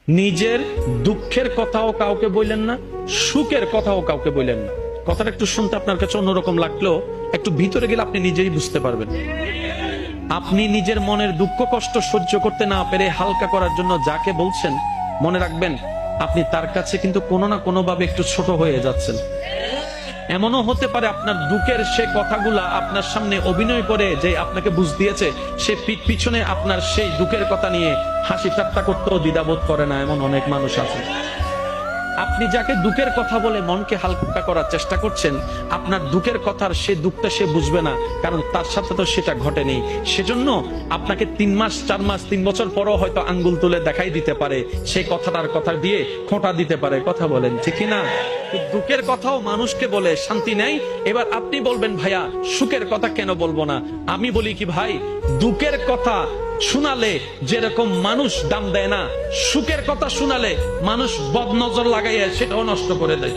নিজের দুঃখের কথাও কাউকে বললেন না, সুখের কথাও কাউকে বললেন না। কথাটা একটু শুনতে আপনার কাছে অন্যরকম লাগলেও একটু ভিতরে গেলে আপনি নিজেই বুঝতে পারবেন। আপনি নিজের মনের দুঃখ কষ্ট সহ্য করতে না পেরে হালকা করার জন্য যাকে বলছেন, মনে রাখবেন আপনি তার কাছে কিন্তু কোনো না কোনো ভাবে একটু ছোট হয়ে যাচ্ছেন। এমনও হতে পারে আপনার দুঃখের সে কথাগুলা আপনার সামনে অভিনয় করে যে আপনাকে বুঝ দিয়েছে, সে পিছনে আপনার সেই দুঃখের কথা নিয়ে হাসি ঠাট্টা করতেও দ্বিধাবোধ করে না, এমন অনেক মানুষ আছে। আপনি যাকে দুঃখের কথা বলে মনকে হালকা করার চেষ্টা করছেন, আপনার দুঃখের কথার সে দুঃখটা সে বুঝবে না, কারণ তার সাথে তো সেটা ঘটেনি। সেজন্য আপনাকে 3 মাস 4 মাস 3 বছর পরও হয়তো আঙ্গুল তুলে দেখাই দিতে পারে, সেই কথাটার কথা দিয়ে খোঁটা দিতে পারে। কথা বলেন ঠিক না? দুঃখের কথাও মানুষকে বলে শান্তি নেই। এবার আপনি বলবেন ভাইয়া সুখের কথা কেন বলবো না? আমি বলি কি ভাই, দুঃখের কথা শোনালে যেরকম মানুষ দাম দেয় না, সুখের কথা শোনালে মানুষ বদনজর লাগাইয়া সেটাও নষ্ট করে দেয়।